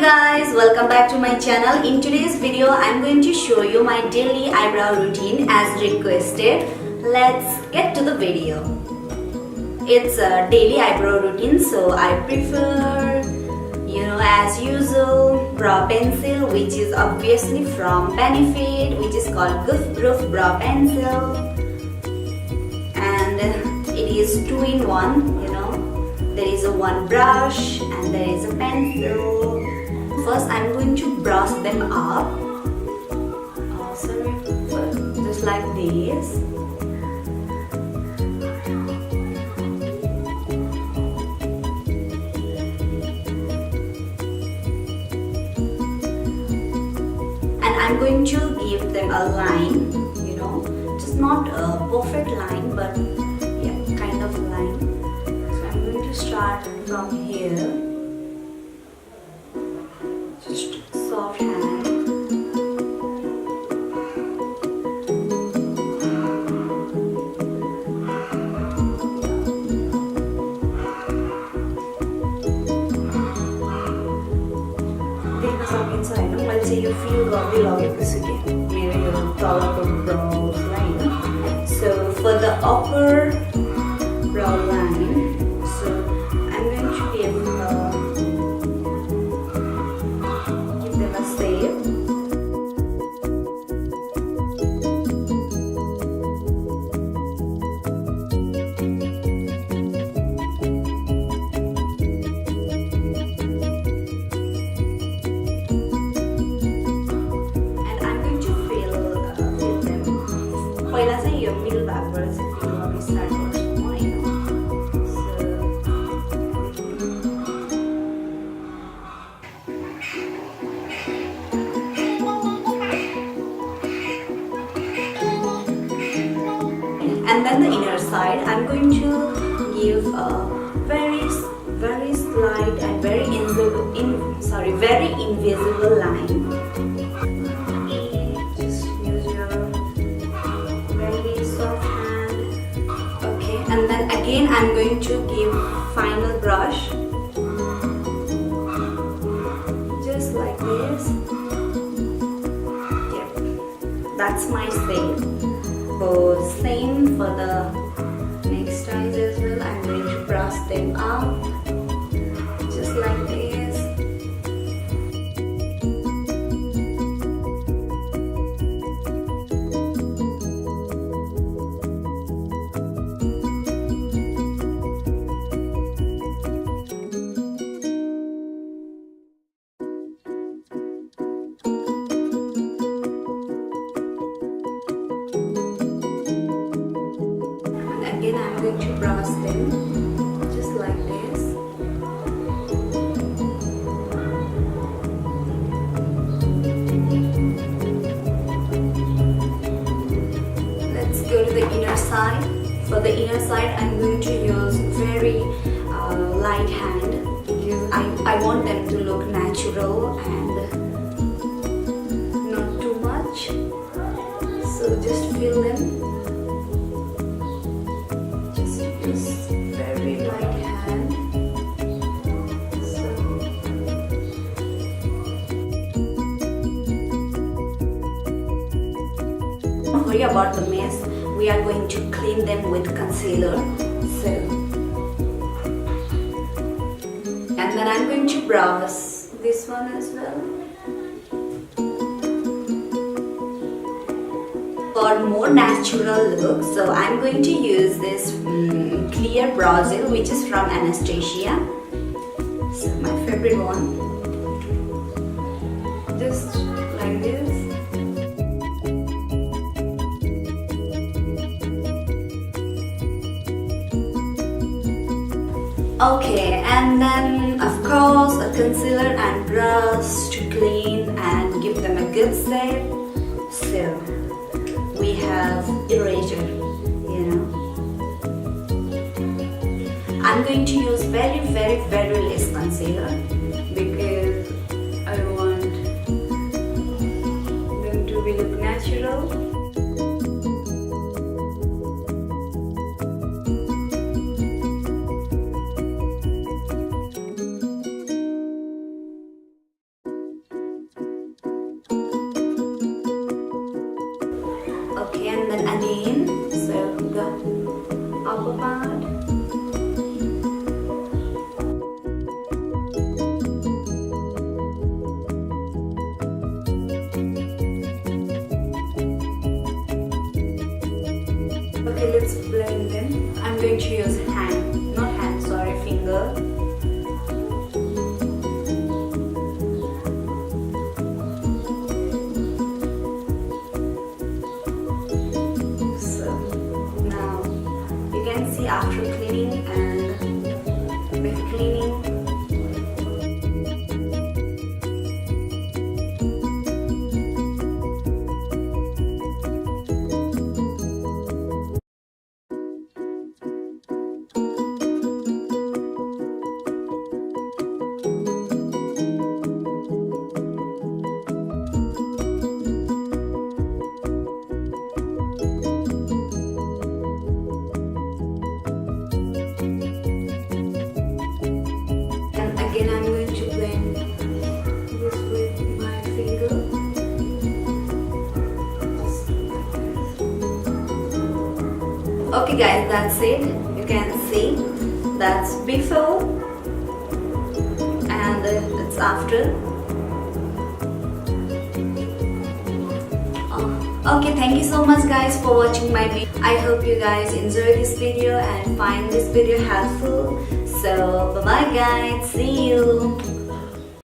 guys, welcome back to my channel. In today's video I'm going to show you my daily eyebrow routine as requested. Let's get to the video. It's a daily eyebrow routine, so I prefer, as usual, brow pencil, which is obviously from Benefit, which is called Proof Brow Pencil, and it is 2-in-1. There is a one brush and there is a pencil. First I'm going to brush them up, just like this. And I'm going to give them a line, just not a perfect line, but yeah, kind of line. So I'm going to start from here. Just soft hand. देखना सकिन्छ हैन, मैले चाहिँ यो fill गर्दै लगेको छु के मेरो यो तलको brow line. So for the upper brow line, so I'm going to give them a shape. पहिला चाहिँ यो मिडल भागबाट चाहिँ फिल गर्न स्टार्ट गर्छु म हैन. And then the inner side I'm going to give a very slight and very invisible line. And then again I'm going to give final brush, just like this. Yep, that's my shape. So same for the next eyes as well. I'm going to brush them up, just like this. Again, I'm going to brush them just like this. Let's go to the inner side. For the inner side, I'm going to use very light hand because I want them to look natural and not too much. So just feel them. Very light hand. Don't worry about the mess. We are going to clean them with concealer. And then I'm going to brush this one as well. For more natural look, so I'm going to use this clear brow gel, which is from Anastasia. So my favorite one. Just like this. Okay, and then of course a concealer and brush to clean and give them a good shape. So we have eraser, I'm going to use very less concealer because I want them to look natural. in. So the upper part. Okay, let's blend in. I'm going to use finger. So now you can see after cleaning and with cleaning, again I'm going to blend this with my finger. Okay guys, that's it. You can see that's before and it's after. Okay, thank you so much guys for watching my video. I hope you guys enjoy this video and find this video helpful. So bye bye guys, see you.